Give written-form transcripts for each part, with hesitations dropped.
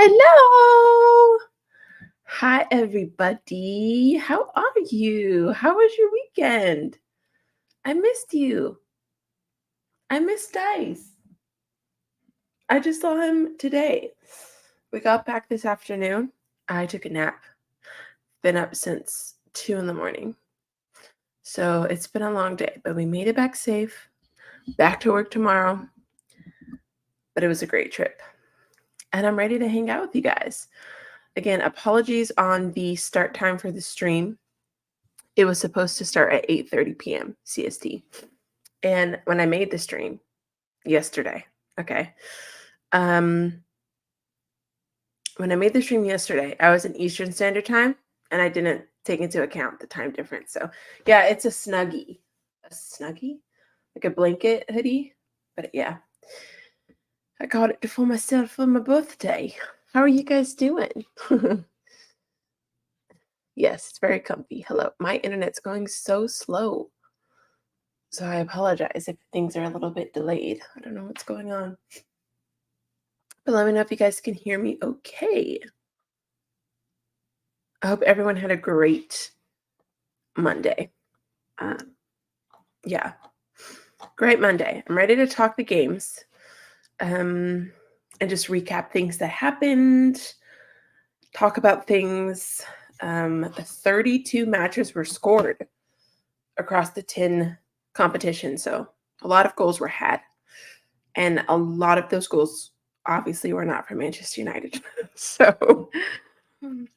Hello. Hi, everybody. How are you? How was your weekend? I missed you. I missed Dice. I just saw him today. We got back this afternoon. I took a nap. Been up since 2 in the morning. So it's been a long day, but we made it back safe. Back to work tomorrow. But it was a great trip. And I'm ready to hang out with you guys. Again, apologies on the start time for the stream. It was supposed to start at 8:30 p.m. CST. And when I made the stream yesterday, when I made the stream yesterday, I was in Eastern Standard Time and I didn't take into account the time difference. So yeah, it's a snuggie, like a blanket hoodie. But yeah, I got it for myself for my birthday. How are you guys doing? Yes, it's very comfy. Hello. My internet's going so slow. So I apologize if things are a little bit delayed. I don't know what's going on. But let me know if you guys can hear me okay. I hope everyone had a great Monday. Yeah. Great Monday. I'm ready to talk the games. And just recap things that happened. Talk about things. 32 matches were scored across the 10 competitions. So a lot of goals were had. And a lot of those goals obviously were not for Manchester United. So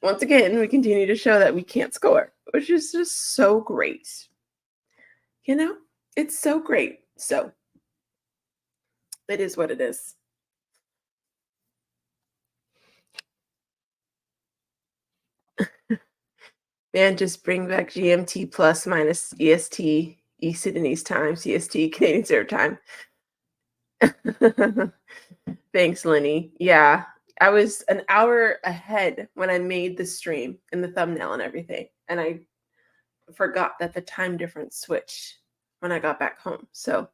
once again, we continue to show that we can't score, which is just so great. You know, it's so great. So it is what it is. Man, just bring back GMT plus minus EST, East Sudanese time, CST, Canadian Standard Time. Thanks, Lenny. Yeah, I was an hour ahead when I made the stream and the thumbnail and everything. And I forgot that the time difference switched when I got back home. So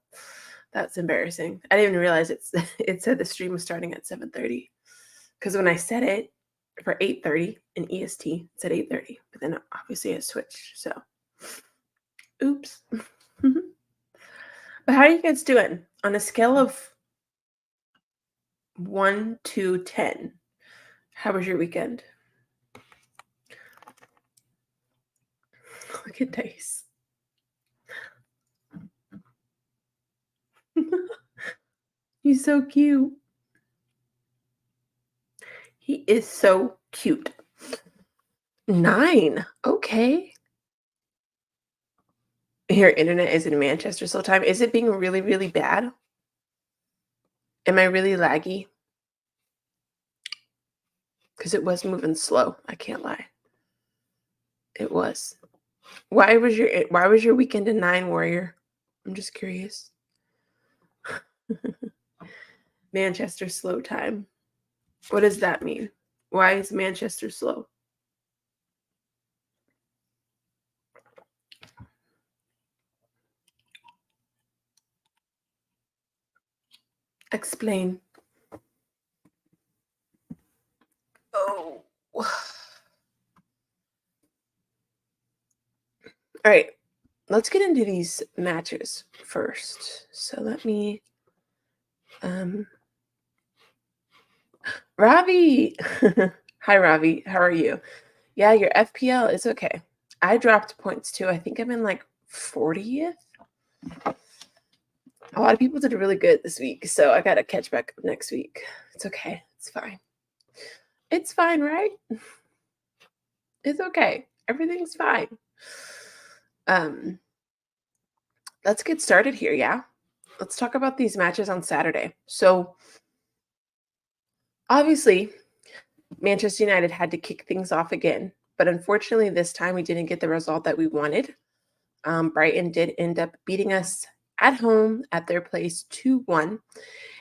that's embarrassing. I didn't even realize it said the stream was starting at 7:30. Because when I set it for 8:30 in EST, it said 8:30. But then obviously it switched. So Oops. But how are you guys doing? On a scale of 1 to 10, how was your weekend? Look at Dice. He's so cute. He is so cute. 9. Okay. Your internet is in Manchester still time. Is it being really, really bad? Am I really laggy? Because it was moving slow. I can't lie. It was. Why was your weekend a 9, Warrior? I'm just curious. Manchester slow time. What does that mean? Why is Manchester slow? Explain. Oh. All right. Let's get into these matches first. So let me Ravi. Hi Ravi. How are you? Yeah, your FPL is okay. I dropped points too. I think I'm in like 40th. A lot of people did really good this week, so I gotta catch back up next week. It's okay. It's fine. It's fine, right? It's okay. Everything's fine. Let's get started here, yeah? Let's talk about these matches on Saturday. So, obviously, Manchester United had to kick things off again, but unfortunately, this time we didn't get the result that we wanted. Brighton did end up beating us at home at their place 2-1.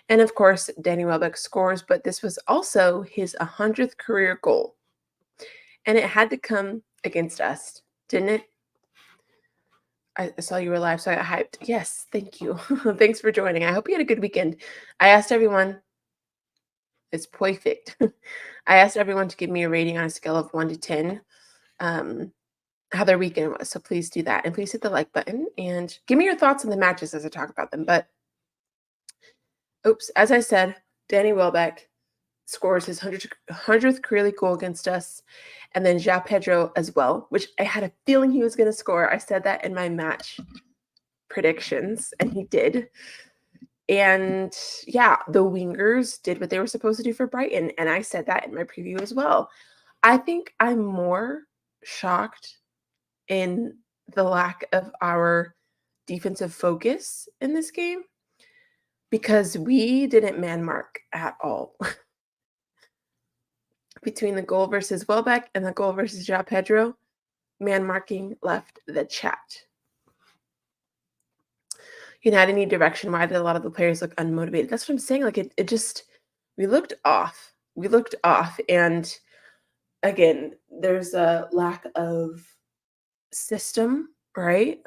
And of course, Danny Welbeck scores, but this was also his 100th career goal. And it had to come against us, didn't it? I saw you were live, so I got hyped. Yes, thank you. Thanks for joining. I hope you had a good weekend. I asked everyone, it's perfect. I asked everyone to give me a rating on a scale of 1 to 10, how their weekend was. So please do that. And please hit the like button and give me your thoughts on the matches as I talk about them. But, oops, as I said, Danny Welbeck scores his 100th career goal against us. And then João Pedro as well, which I had a feeling he was going to score. I said that in my match predictions, and he did. And yeah, the wingers did what they were supposed to do for Brighton. And I said that in my preview as well. I think I'm more shocked in the lack of our defensive focus in this game because we didn't man mark at all. Between the goal versus Welbeck and the goal versus João Pedro, man marking left the chat. United need direction. Why did a lot of the players look unmotivated? That's what I'm saying. Like it just, we looked off. We looked off. And again, there's a lack of system, right?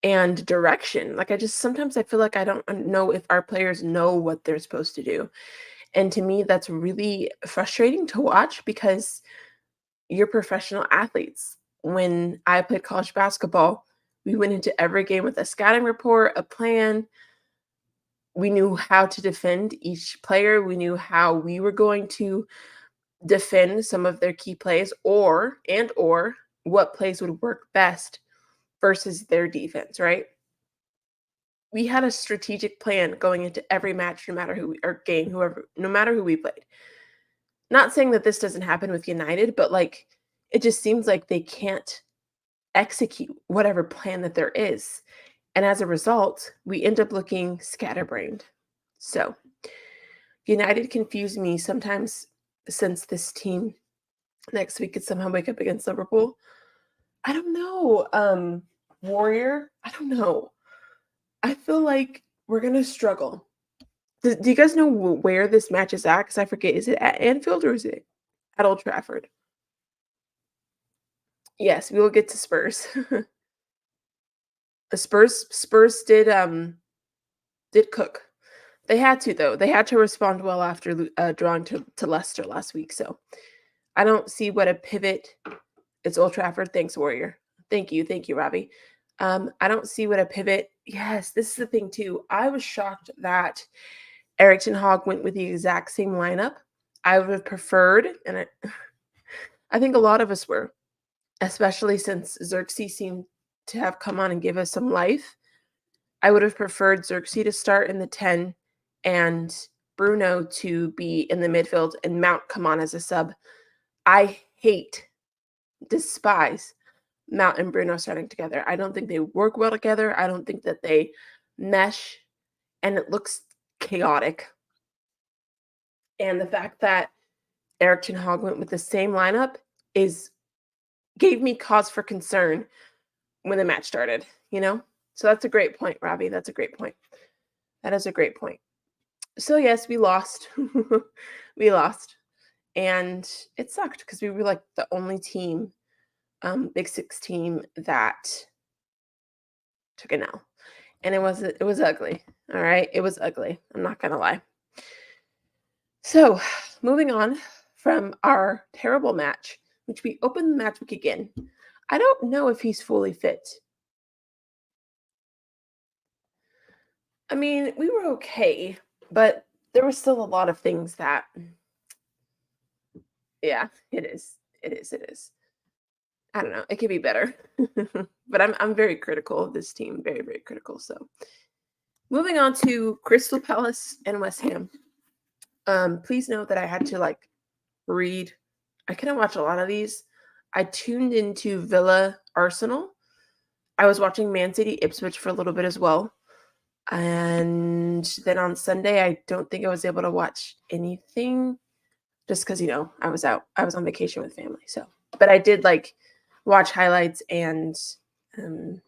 And direction. Like sometimes I feel like I don't know if our players know what they're supposed to do. And to me, that's really frustrating to watch because you're professional athletes. When I played college basketball, we went into every game with a scouting report, a plan. We knew how to defend each player. We knew how we were going to defend some of their key plays or what plays would work best versus their defense, right? We had a strategic plan going into every match, no matter no matter who we played. Not saying that this doesn't happen with United, but like it just seems like they can't execute whatever plan that there is. And as a result, we end up looking scatterbrained. So United confused me sometimes since this team next week could somehow wake up against Liverpool. I don't know. Warrior, I don't know. I feel like we're going to struggle. Do you guys know where this match is at? Because I forget. Is it at Anfield or is it at Old Trafford? Yes, we will get to Spurs. Spurs did cook. They had to, though. They had to respond well after drawing to Leicester last week. So I don't see what a pivot It's Old Trafford. Thanks, Warrior. Thank you, Robbie. I don't see what a pivot. Yes, this is the thing too. I was shocked that Eric Ten Hag went with the exact same lineup. I would have preferred, and I think a lot of us were, especially since Xerxes seemed to have come on and give us some life. I would have preferred Xerxes to start in the 10 and Bruno to be in the midfield and Mount come on as a sub. I despise Mount and Bruno starting together. I don't think they work well together. I don't think that they mesh, and it looks chaotic. And the fact that Eric Ten Hag went with the same lineup gave me cause for concern when the match started, you know? So that's a great point, Robbie. That's a great point. That is a great point. So yes, we lost. We lost. And it sucked because we were like the only team, Big Six team that took an L. And it was ugly. All right. It was ugly. I'm not gonna lie. So moving on from our terrible match, which we opened the Matchweek again. I don't know if he's fully fit. I mean, we were okay, but there were still a lot of things that, yeah, it is. I don't know. It could be better, but I'm very critical of this team. Very, very critical. So moving on to Crystal Palace and West Ham. Please note that I had to read. I couldn't watch a lot of these. I tuned into Villa Arsenal. I was watching Man City Ipswich for a little bit as well. And then on Sunday, I don't think I was able to watch anything just because, I was out. I was on vacation with family. So, but I did watch highlights and, do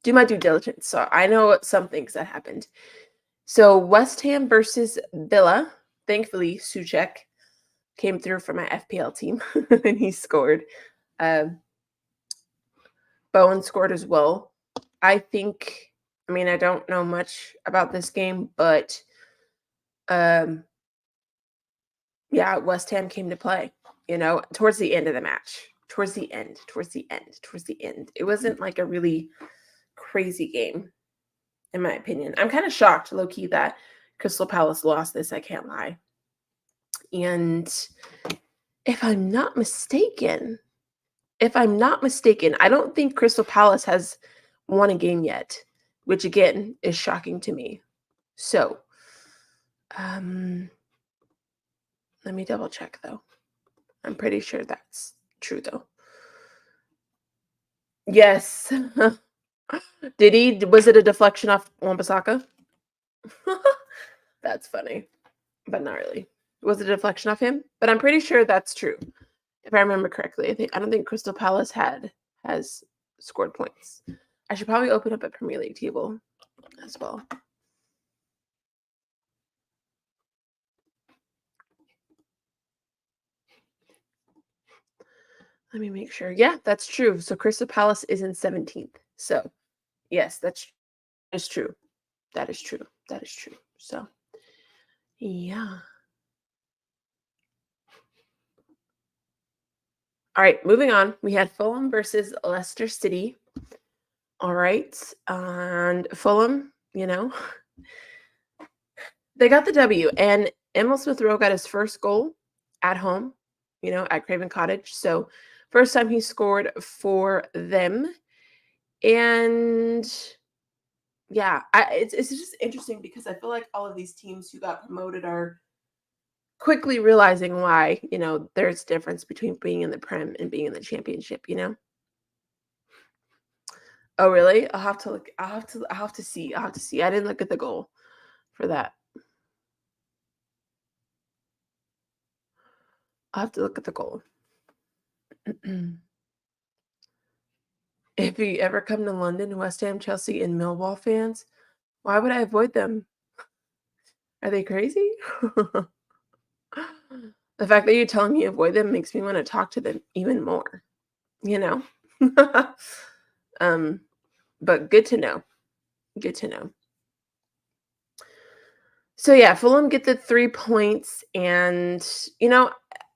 my due diligence. So I know some things that happened. So West Ham versus Villa. Thankfully, Souček came through for my FPL team and he scored. Bowen scored as well. I don't know much about this game, but West Ham came to play, towards the end of the match. Towards the end. It wasn't like a really crazy game, in my opinion. I'm kind of shocked, low-key, that Crystal Palace lost this, I can't lie. And if I'm not mistaken, I don't think Crystal Palace has won a game yet, which again is shocking to me. So, let me double check though. I'm pretty sure that's true though. Yes. Did he? Was it a deflection off Wan-Bissaka? That's funny, but not really. Was it a deflection off him? But I'm pretty sure that's true. If I remember correctly, I don't think Crystal Palace has scored points. I should probably open up a Premier League table as well. Let me make sure. Yeah, that's true. So Crystal Palace is in 17th. So yes, that is true. That is true. So yeah. All right, moving on. We had Fulham versus Leicester City. All right. And Fulham, they got the W. And Emil Smith-Rowe got his first goal at home, at Craven Cottage. So first time he scored for them. And yeah, it's just interesting because I feel like all of these teams who got promoted are quickly realizing why, there's a difference between being in the Prem and being in the Championship, Oh, really? I'll have to look. I'll have to see. I didn't look at the goal for that. I'll have to look at the goal. If you ever come to London, West Ham, Chelsea, and Millwall fans, why would I avoid them? Are they crazy? The fact that you're telling me avoid them makes me want to talk to them even more, but good to know. So yeah, Fulham get the 3 points, and I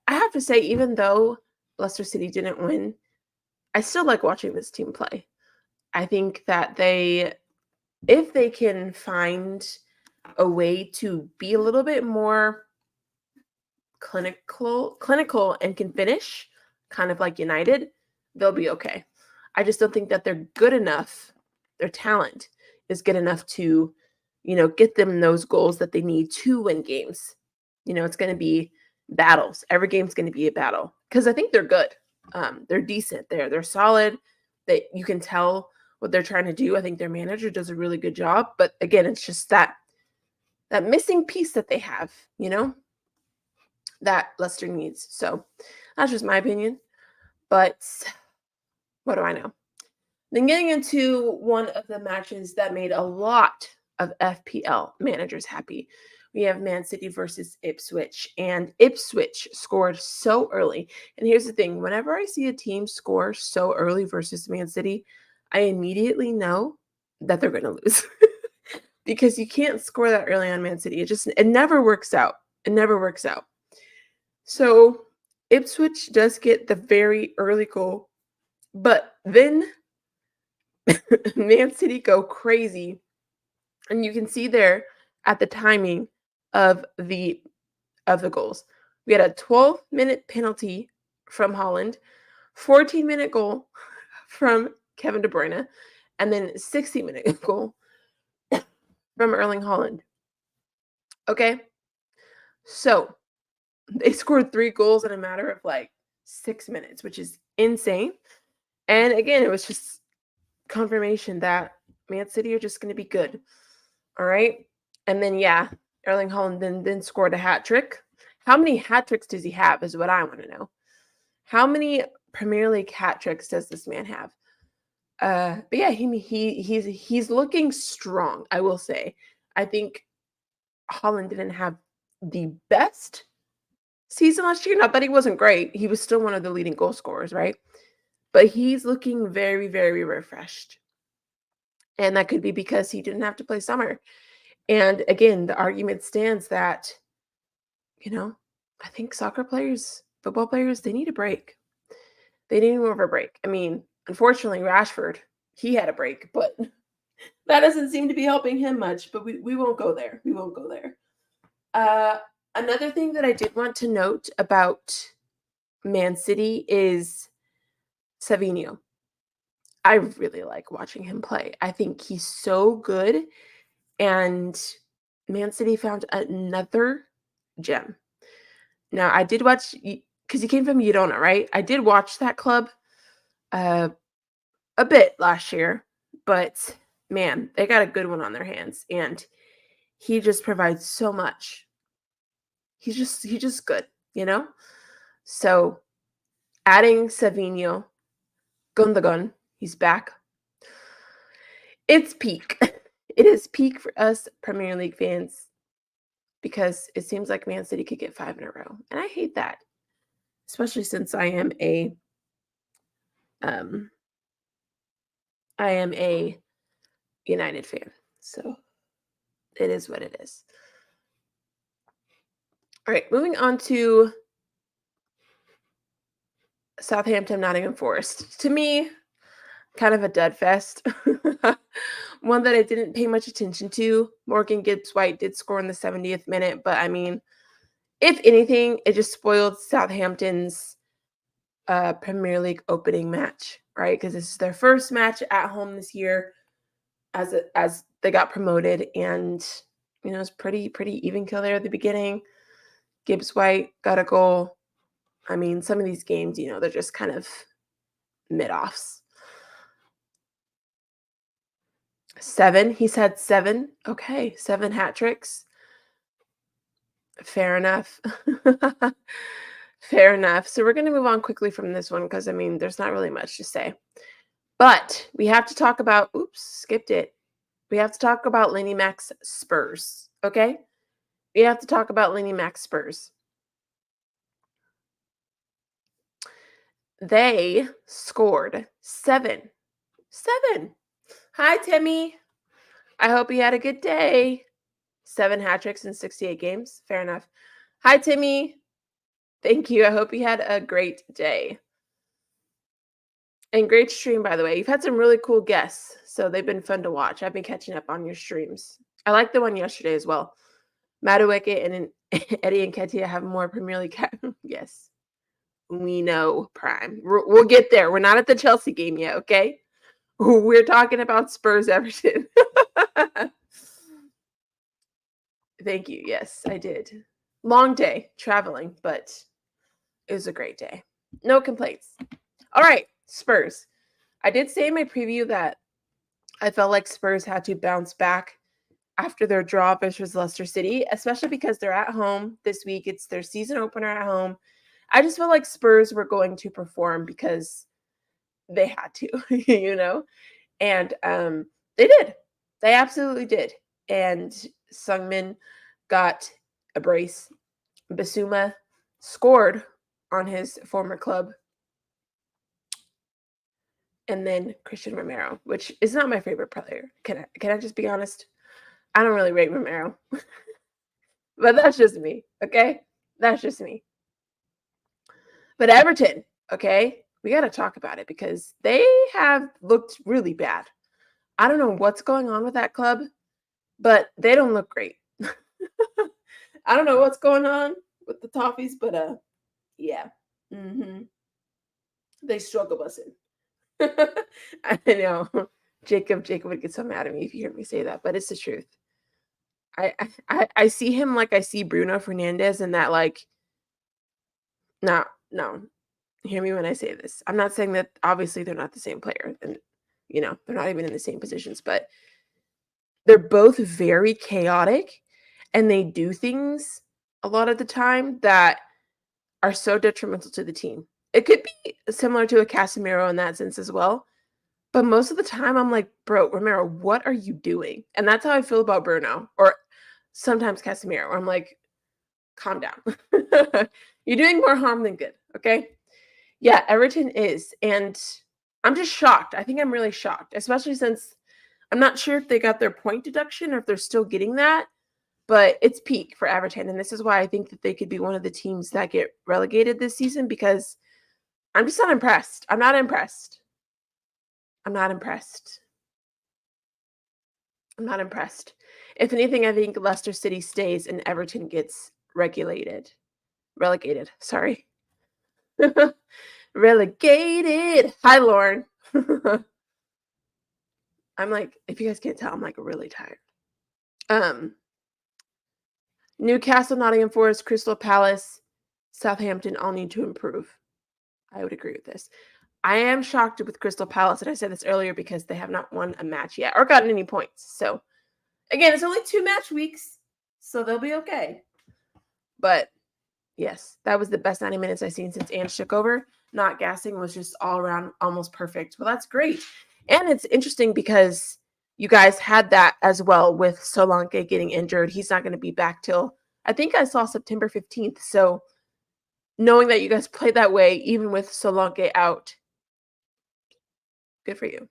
have to say, even though Leicester City didn't win, I still like watching this team play. I think that if they can find a way to be a little bit more clinical and can finish, kind of like United, they'll be okay. I just don't think that they're good enough. Their talent is good enough to, get them those goals that they need to win games. It's going to be battles. Every game's going to be a battle because I think they're good. They're decent. They're solid. That you can tell what they're trying to do. I think their manager does a really good job. But again, it's just that missing piece that they have, that Leicester needs. So that's just my opinion. But what do I know? Then getting into one of the matches that made a lot of FPL managers happy. We have Man City versus Ipswich, and Ipswich scored so early. And here's the thing, whenever I see a team score so early versus Man City, I immediately know that they're going to lose. Because you can't score that early on Man City. It never works out. It never works out. So Ipswich does get the very early goal, but then Man City go crazy. And you can see there at the timing of the goals. We had a 12-minute penalty from Holland, 14-minute goal from Kevin De Bruyne, and then 60-minute goal from Erling Haaland. Okay? So they scored 3 goals in a matter of 6 minutes, which is insane. And again, it was just confirmation that Man City are just going to be good. All right. And then, Erling Haaland then scored a hat trick. How many hat tricks does he have is what I want to know. How many Premier League hat tricks does this man have? But yeah, he's looking strong, I will say. I think Haaland didn't have the best season last year. Not that he wasn't great. He was still one of the leading goal scorers, right? But he's looking very, very refreshed. And that could be because he didn't have to play summer. And again, the argument stands that, I think soccer players, football players, they need a break. They need more of a break. I mean, unfortunately, Rashford, he had a break, but that doesn't seem to be helping him much. But we won't go there. We won't go there. Another thing that I did want to note about Man City is Savinho. I really like watching him play. I think he's so good. And Man City found another gem. Now, I did watch, because he came from Girona, right? I did watch that club a bit last year, but man, they got a good one on their hands. And he just provides so much. He's just good, So adding Savinho, Gundogan, he's back. It's peak. It is peak for us Premier League fans because it seems like Man City could get 5 in a row. And I hate that, especially since I am a United fan. So it is what it is. All right, moving on to Southampton, Nottingham Forest. To me, kind of a dud fest. One that I didn't pay much attention to. Morgan Gibbs-White did score in the 70th minute, but I mean, if anything, it just spoiled Southampton's Premier League opening match, right? Because this is their first match at home this year as they got promoted, and it's pretty even kill there at the beginning. Gibbs-White got a goal. I mean, some of these games, they're just kind of mid-offs. 7. He's had 7. Okay, 7 hat tricks. Fair enough. Fair enough. So we're going to move on quickly from this one because, I mean, there's not really much to say. But we have to talk about, skipped it. We have to talk about Lenny Mack's Spurs, okay? We have to talk about Lenny Mack's Spurs. They scored 7. 7. Hi, Timmy. I hope you had a good day. 7 hat tricks in 68 games. Fair enough. Hi, Timmy. Thank you. I hope you had a great day. And great stream, by the way. You've had some really cool guests, so they've been fun to watch. I've been catching up on your streams. I like the one yesterday as well. Matchweek and Eddie and Ketia have more Premier League. Yes, we know, Prime. We'll get there. We're not at the Chelsea game yet, okay? We're talking about Spurs Everton. Thank you. Yes, I did. Long day traveling, but it was a great day. No complaints. All right, Spurs. I did say in my preview that I felt like Spurs had to bounce back after their draw versus Leicester City, especially because they're at home this week. It's their season opener at home. I just feel like Spurs were going to perform because they had to, and they did. They absolutely did. And Sungmin got a brace. Basuma scored on his former club. And then Christian Romero, which is not my favorite player. Can I just be honest? I don't really rate Romero. But that's just me, okay? That's just me. But Everton, okay? We got to talk about it because they have looked really bad. I don't know what's going on with that club, but they don't look great. I don't know what's going on with the Toffees, but yeah. They struggle busing. I know. Jacob would get so mad at me if you hear me say that, but it's the truth. I see him like I see Bruno Fernandes, and that like no. Hear me when I say this. I'm not saying that obviously they're not the same player, and they're not even in the same positions, but they're both very chaotic, and they do things a lot of the time that are so detrimental to the team. It could be similar to a Casemiro in that sense as well. But most of the time, I'm like, bro, Romero, what are you doing? And that's how I feel about Bruno, or sometimes Casemiro, where I'm like, calm down. You're doing more harm than good, okay? Yeah, Everton is. And I'm just shocked. I think I'm really shocked, especially since I'm not sure if they got their point deduction or if they're still getting that. But it's peak for Everton. And this is why I think that they could be one of the teams that get relegated this season, because I'm just not impressed. I'm not impressed. If anything, I think Leicester City stays and Everton gets relegated. Sorry. Relegated. Hi, Lauren. I'm like, if you guys can't tell, I'm like really tired. Newcastle, Nottingham Forest, Crystal Palace, Southampton all need to improve. I would agree with this. I am shocked with Crystal Palace, and I said this earlier because they have not won a match yet or gotten any points. So, again, it's only 2 match weeks, so they'll be okay. But, yes, that was the best 90 minutes I've seen since Ange took over. Not gassing was just all around almost perfect. Well, that's great. And it's interesting because you guys had that as well with Solanke getting injured. He's not going to be back till, I think I saw September 15th. So, knowing that you guys played that way, even with Solanke out, good for you.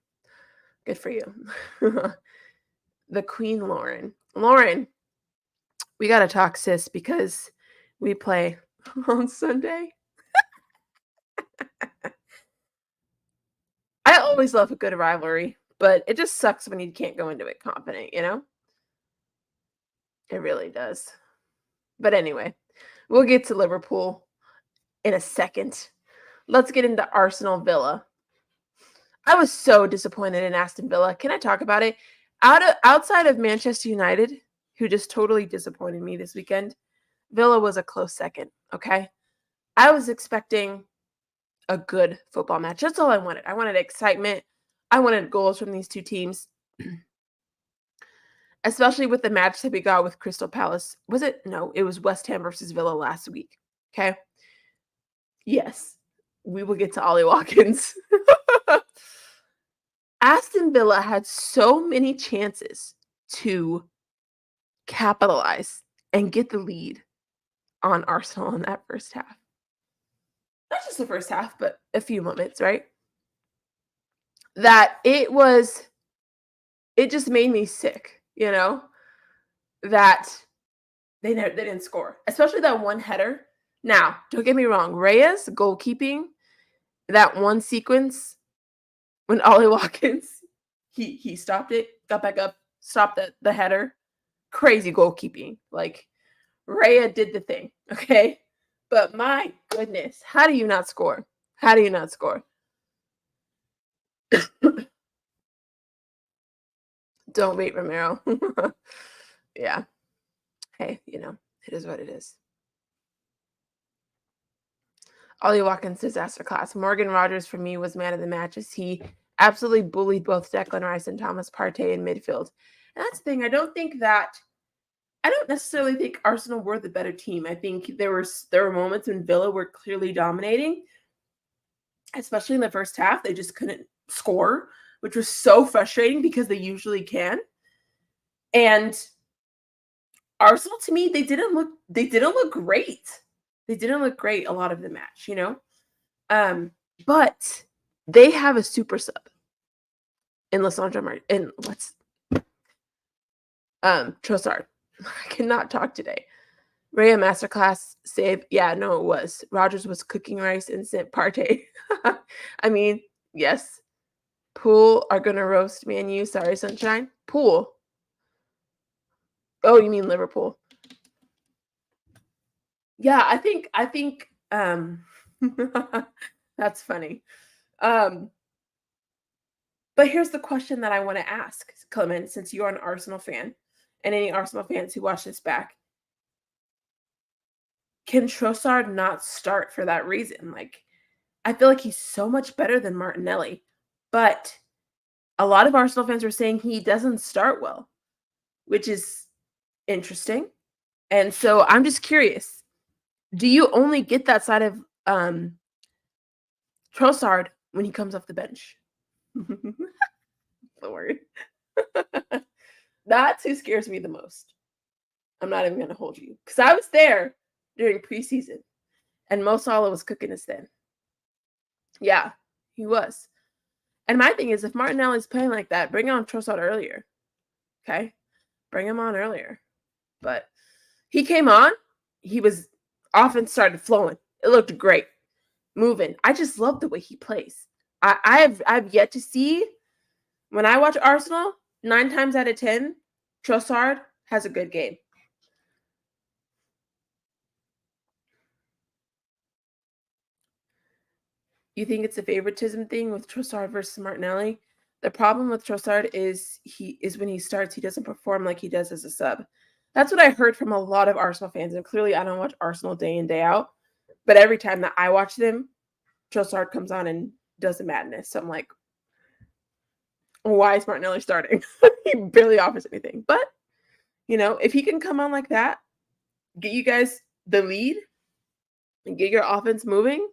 Good for you. The Queen Lauren. Lauren, we got to talk, sis, because we play on Sunday. I always love a good rivalry, but it just sucks when you can't go into it confident, It really does. But anyway, we'll get to Liverpool in a second. Let's get into Arsenal Villa. I was so disappointed in Aston Villa. Can I talk about it? Outside of Manchester United, who just totally disappointed me this weekend, Villa was a close second, okay? I was expecting a good football match. That's all I wanted. I wanted excitement. I wanted goals from these two teams, especially with the match that we got with Crystal Palace. Was it? No, it was West Ham versus Villa last week, okay? Yes, we will get to Ollie Watkins. Aston Villa had so many chances to capitalize and get the lead on Arsenal in that first half. Not just the first half, but a few moments, right? That it just made me sick, that they didn't score, especially that one header. Now, don't get me wrong, Reyes goalkeeping, that one sequence, when Ollie Watkins, he stopped it, got back up, stopped the header. Crazy goalkeeping. Like, Raya did the thing, okay? But my goodness, how do you not score? How do you not score? Don't wait, Romero. Yeah. Hey, it is what it is. Ollie Watkins' disaster class. Morgan Rogers, for me, was man of the match as he absolutely bullied both Declan Rice and Thomas Partey in midfield. And that's the thing. I don't necessarily think Arsenal were the better team. I think there were moments when Villa were clearly dominating, especially in the first half. They just couldn't score, which was so frustrating because they usually can. And Arsenal, to me, they didn't look great. They didn't look great a lot of the match, But they have a super sub in Lissandra Martin. Trossard. I cannot talk today. Raya masterclass save. Yeah, no, it was. Rogers was cooking rice and sent Partey. I mean, yes. Pool are gonna roast Man U. Sorry, sunshine. Pool. Oh, you mean Liverpool? Yeah, I think that's funny. But here's the question that I want to ask, Clement, since you're an Arsenal fan, and any Arsenal fans who watch this back. Can Trossard not start for that reason? Like, I feel like he's so much better than Martinelli, but a lot of Arsenal fans are saying he doesn't start well, which is interesting. And so I'm just curious, do you only get that side of Trossard when he comes off the bench? Lord. That's who scares me the most. I'm not even going to hold you. Because I was there during preseason, and Mo Salah was cooking us then. Yeah, he was. And my thing is, if Martinelli's playing like that, bring on Trossard earlier. Okay? Bring him on earlier. But he came on. He was offense started flowing. It looked great. Moving. I just love the way he plays. I've yet to see, when I watch Arsenal, 9 times out of 10, Trossard has a good game. You think it's a favoritism thing with Trossard versus Martinelli? The problem with Trossard is when he starts, he doesn't perform like he does as a sub. That's what I heard from a lot of Arsenal fans. And clearly I don't watch Arsenal day in, day out. But every time that I watch them, Trossard comes on and does the madness. So I'm like, why is Martinelli starting? He barely offers anything. But, if he can come on like that, get you guys the lead, and get your offense moving,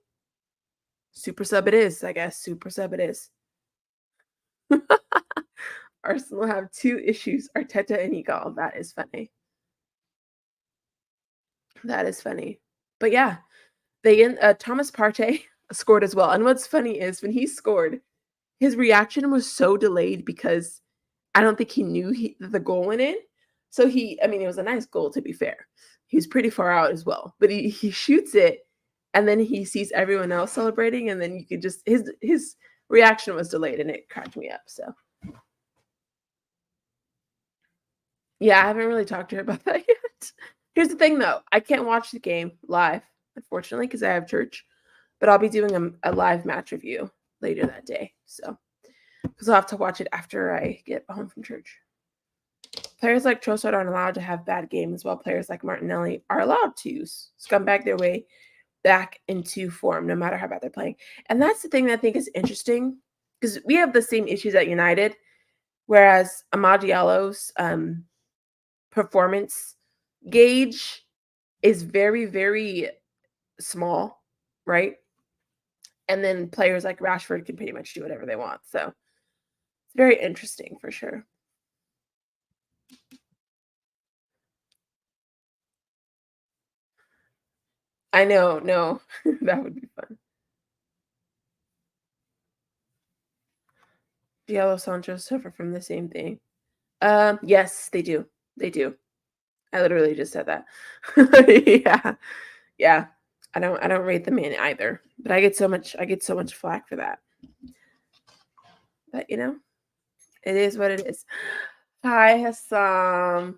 super sub it is, I guess. Super sub it is. Arsenal have 2 issues, Arteta and Egal. That is funny. That is funny. But yeah, Thomas Partey scored as well. And what's funny is when he scored, his reaction was so delayed because I don't think he knew the goal went in. So it was a nice goal, to be fair. He was pretty far out as well. But he shoots it, and then he sees everyone else celebrating, and then you could just his reaction was delayed, and it cracked me up. So yeah, I haven't really talked to her about that yet. Here's the thing, though. I can't watch the game live, unfortunately, because I have church. But I'll be doing a live match review later that day. So, because I'll have to watch it after I get home from church. Players like Trossard aren't allowed to have bad games, while players like Martinelli are allowed to scumbag their way back into form, no matter how bad they're playing. And that's the thing that I think is interesting, because we have the same issues at United, whereas Amad Diallo's performance gauge is very, very small, right? And then players like Rashford can pretty much do whatever they want. So it's very interesting for sure. I know, no, that would be fun. Diallo, Sancho suffer from the same thing. Yes, they do. They do. I literally just said that. Yeah. I don't rate them in either. But I get so much flack for that. But, you know, it is what it is. Hi, Hassan.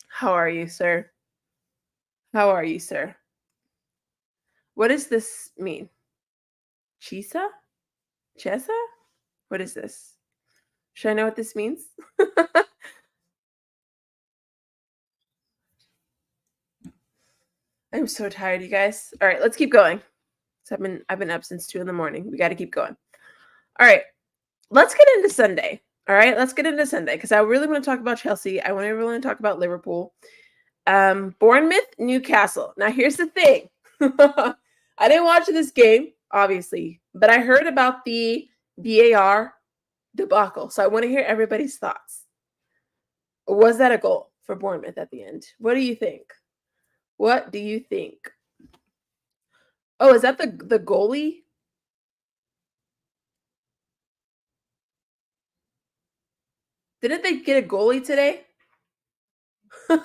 How are you, sir? How are you, sir? What does this mean? Chisa? Chesa? What is this? Should I know what this means? I'm so tired, you guys. All right, let's keep going. So I've been up since 2 in the morning. We got to keep going. All right, let's get into Sunday. All right, let's get into Sunday because I really want to talk about Chelsea. I want to really talk about Liverpool. Bournemouth, Newcastle. Now here's the thing. I didn't watch this game, obviously, but I heard about the VAR debacle. So I want to hear everybody's thoughts. Was that a goal for Bournemouth at the end? What do you think? What do you think? Oh, is that the goalie? Didn't they get a goalie today? I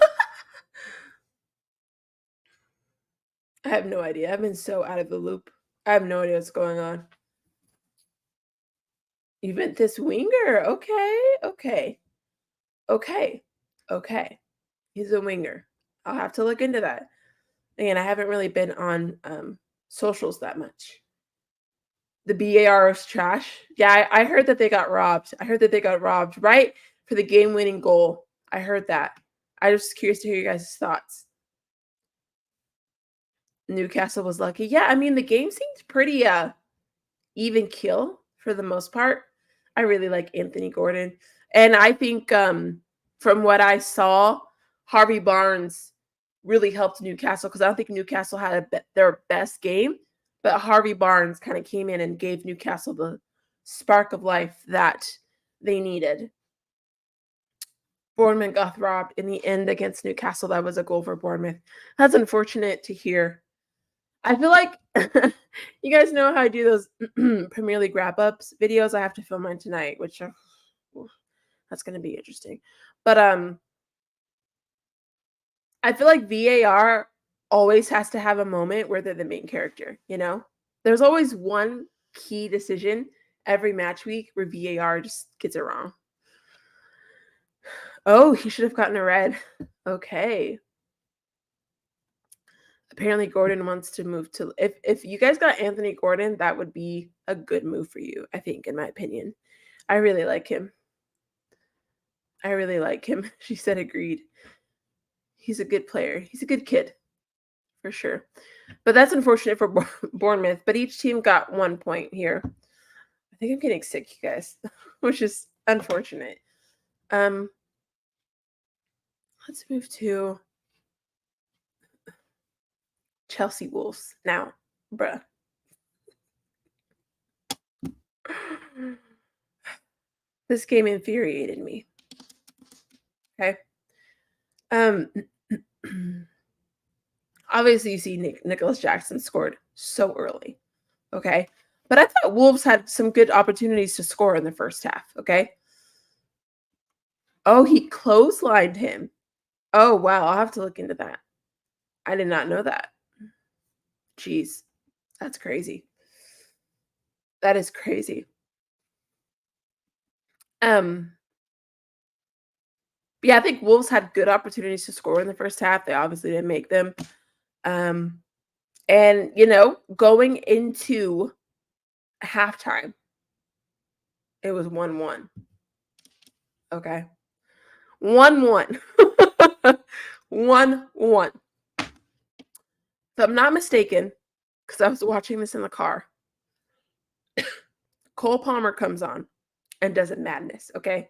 have no idea. I've been so out of the loop. I have no idea what's going on. Juventus winger. Okay. Okay. He's a winger. I'll have to look into that. Again, I haven't really been on socials that much. The BAR is trash. Yeah, I heard that they got robbed. I heard that they got robbed right for the game-winning goal. I heard that. I'm just curious to hear you guys' thoughts. Newcastle was lucky. Yeah, I mean, the game seemed pretty even kill for the most part. I really like Anthony Gordon. And I think from what I saw, Harvey Barnes really helped Newcastle because I don't think Newcastle had their best game, but Harvey Barnes kind of came in and gave Newcastle the spark of life that they needed. Bournemouth got robbed in the end against Newcastle. That was a goal for Bournemouth. That's unfortunate to hear. I feel like you guys know how I do those Premier League wrap-ups videos. I have to film mine tonight, which that's going to be interesting. But I feel like VAR always has to have a moment where they're the main character, you know? There's always one key decision every match week where VAR just gets it wrong. Oh, he should have gotten a red. Okay. Apparently Gordon wants to move to if you guys got Anthony Gordon, that would be a good move for you, I think, in my opinion. I really like him. She said agreed. He's a good player. He's a good kid. For sure. But that's unfortunate for Bournemouth, but each team got 1 point here. I think I'm getting sick, you guys, which is unfortunate. Let's move to Chelsea Wolves now, bruh. This game infuriated me. Okay. Obviously, you see Nicholas Jackson scored so early. Okay. But I thought Wolves had some good opportunities to score in the first half. Okay. Oh, he clotheslined him. Oh, wow. I'll have to look into that. I did not know that. Jeez. That's crazy. That is crazy. Yeah, I think Wolves had good opportunities to score in the first half. They obviously didn't make them. And going into halftime, it was 1-1. Okay. 1-1. 1-1. If I'm not mistaken, because I was watching this in the car, Cole Palmer comes on and does a madness, okay?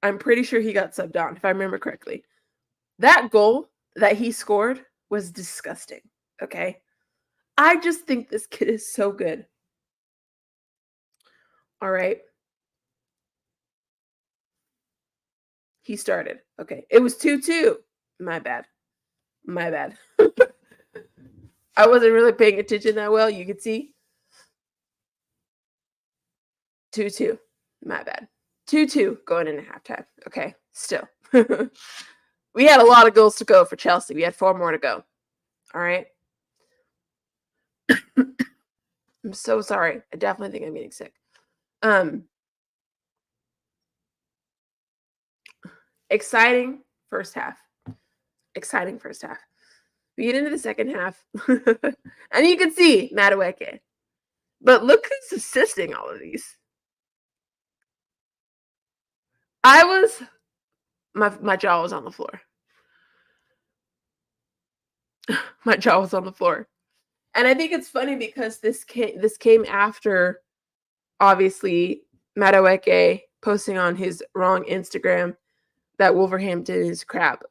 I'm pretty sure he got subbed on, if I remember correctly. That goal that he scored was disgusting, okay? I just think this kid is so good. All right. He started. Okay. It was 2-2. My bad. I wasn't really paying attention that well. You could see. 2-2. My bad. 2-2 going into halftime. Okay. Still. We had a lot of goals to go for Chelsea. We had 4 more to go. All right. I'm so sorry. I definitely think I'm getting sick. Um, exciting first half. Exciting first half. We get into the second half, and you can see Matchweek. But look who's assisting all of these. I was my jaw was on the floor. My jaw was on the floor. And I think it's funny because this came after obviously Matchweek posting on his wrong Instagram that Wolverhampton is crap.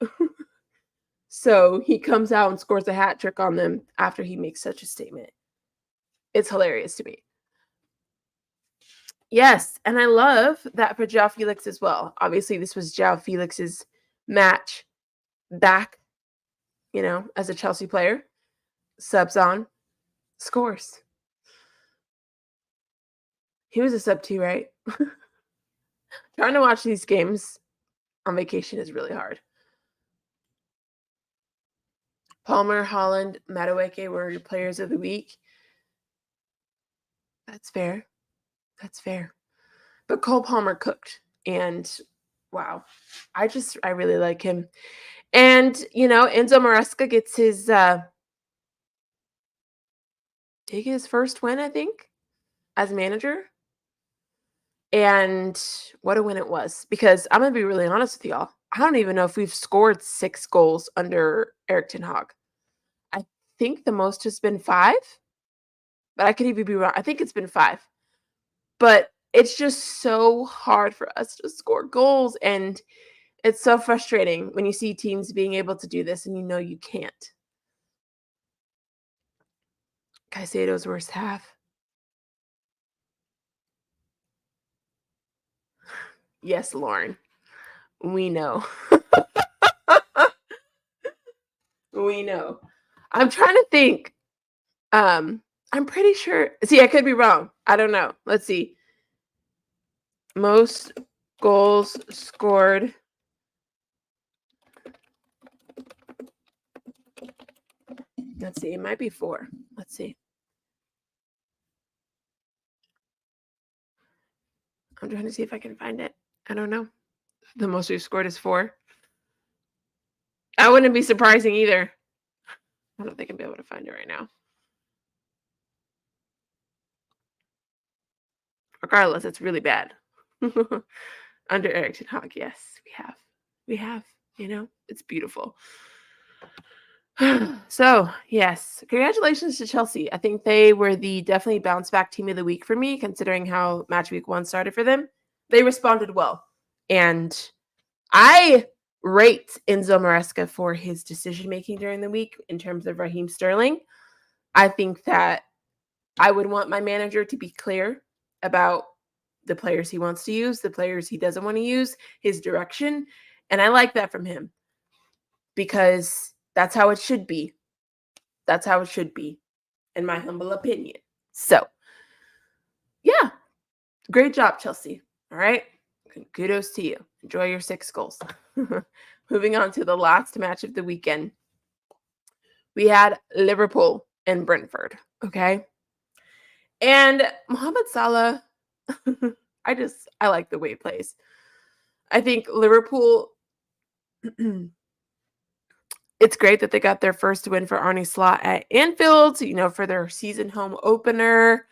So he comes out and scores a hat trick on them after he makes such a statement. It's hilarious to me. Yes, and I love that for João Felix as well. Obviously, this was João Felix's match back, as a Chelsea player. Subs on, scores. He was a sub too, right? Trying to watch these games on vacation is really hard. Palmer, Holland, Matchweek were your players of the week. That's fair. That's fair. But Cole Palmer cooked. And wow, I really like him. And, Enzo Maresca gets his first win, I think, as manager. And what a win it was. Because I'm going to be really honest with y'all. I don't even know if we've scored 6 goals under Erik ten Hag. I think the most has been 5. But I could even be wrong. I think it's been 5. But it's just so hard for us to score goals. And it's so frustrating when you see teams being able to do this and you can't. Caicedo's worst half. Yes, Lauren. We know. We know. I'm trying to think. I'm pretty sure. See, I could be wrong. I don't know. Let's see. Most goals scored. Let's see. It might be 4. Let's see. I'm trying to see if I can find it. I don't know. The most we've scored is 4. I wouldn't be surprising either. I don't think I'll be able to find it right now. Regardless, it's really bad. Under Erik ten Hag, yes, we have. It's beautiful. So, yes, congratulations to Chelsea. I think they were the definitely bounce back team of the week for me, considering how Matchweek 1 started for them. They responded well. And I rate Enzo Maresca for his decision-making during the week in terms of Raheem Sterling. I think that I would want my manager to be clear about the players he wants to use, the players he doesn't want to use, his direction. And I like that from him because that's how it should be. That's how it should be, in my humble opinion. So, yeah, great job, Chelsea. All right. Kudos to you. Enjoy your 6 goals. Moving on to the last match of the weekend. We had Liverpool and Brentford. Okay. And Mohamed Salah, I like the way he plays. I think Liverpool, it's great that they got their first win for Arne Slot at Anfield, for their season home opener.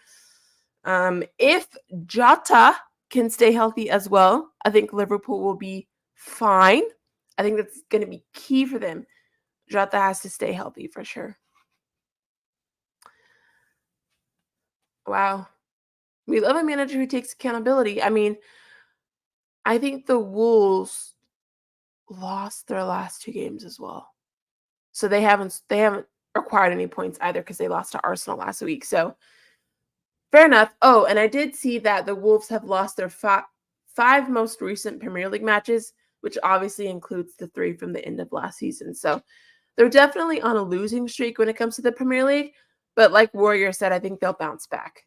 If Jota can stay healthy as well, I think Liverpool will be fine. I think that's going to be key for them. Jota has to stay healthy for sure. Wow. We love a manager who takes accountability. I mean, I think the Wolves lost their last 2 games as well. So they haven't acquired any points either because they lost to Arsenal last week. So fair enough. Oh, and I did see that the Wolves have lost their 5 most recent Premier League matches, which obviously includes the 3 from the end of last season. So they're definitely on a losing streak when it comes to the Premier League. But like Warrior said, I think they'll bounce back.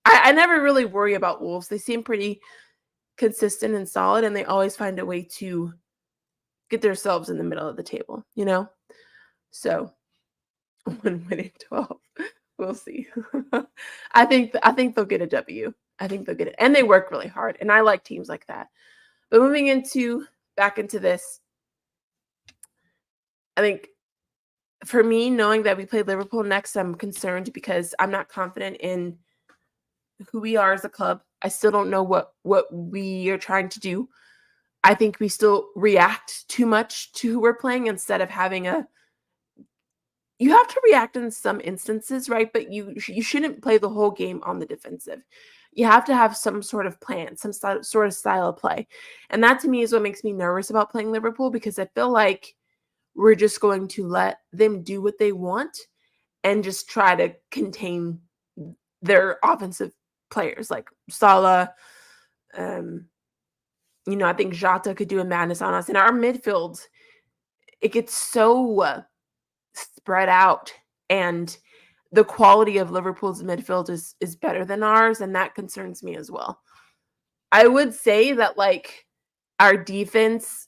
I never really worry about Wolves. They seem pretty consistent and solid, and they always find a way to get themselves in the middle of the table, So 1 win in 12. We'll see. I think they'll get a W. I think they'll get it. And they work really hard. And I like teams like that. But moving back into this, I think for me, knowing that we play Liverpool next, I'm concerned because I'm not confident in who we are as a club. I still don't know what we are trying to do. I think we still react too much to who we're playing instead of having you have to react in some instances, right? But you shouldn't play the whole game on the defensive. You have to have some sort of plan, some sort of style of play. And that to me is what makes me nervous about playing Liverpool, because I feel like we're just going to let them do what they want and just try to contain their offensive players like Salah. I think Jota could do a madness on us. And our midfield, it gets so spread out, and the quality of Liverpool's midfield is better than ours, and that concerns me as well. I would say that like our defense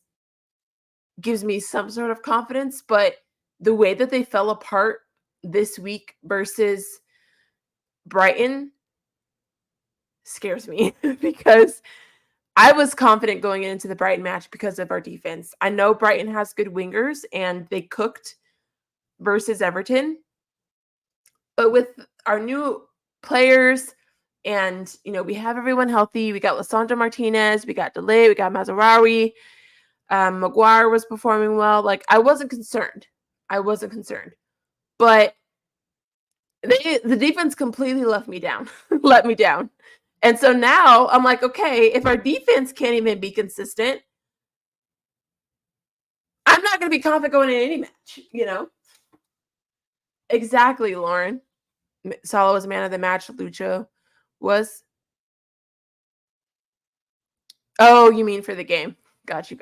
gives me some sort of confidence, but the way that they fell apart this week versus Brighton scares me because I was confident going into the Brighton match because of our defense. I know Brighton has good wingers and they cooked versus Everton, but with our new players and, we have everyone healthy. We got Lisandro Martinez, we got Delay, we got Mazarawi. Maguire was performing well. Like, I wasn't concerned. But the defense completely let me down. And so now I'm like, okay, if our defense can't even be consistent, I'm not going to be confident going in any match, Exactly, Lauren. Salah was man of the match. Lucho was. Oh, you mean for the game. Got you.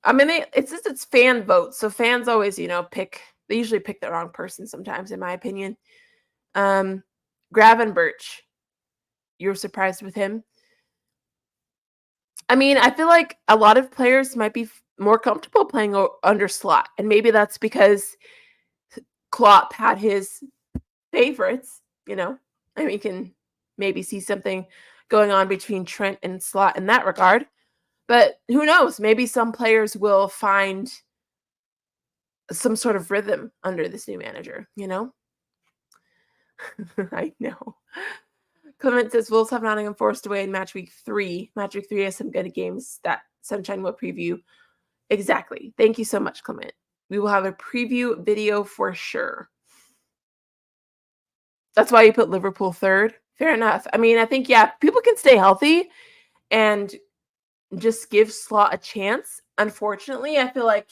I mean, it's fan votes. So fans always, they usually pick the wrong person sometimes, in my opinion. Gravenberch. You were surprised with him? I mean, I feel like a lot of players might be more comfortable playing under Slot, and maybe that's because Klopp had his favorites, and we can maybe see something going on between Trent and Slot in that regard. But who knows? Maybe some players will find some sort of rhythm under this new manager, I know. Clement says Wolves have Nottingham Forest away in Matchweek 3. Matchweek 3 has some good games that Sunshine will preview. Exactly. Thank you so much, Clement. We will have a preview video for sure. That's why you put Liverpool third. Fair enough. I mean, I think, people can stay healthy and just give Slot a chance. Unfortunately, I feel like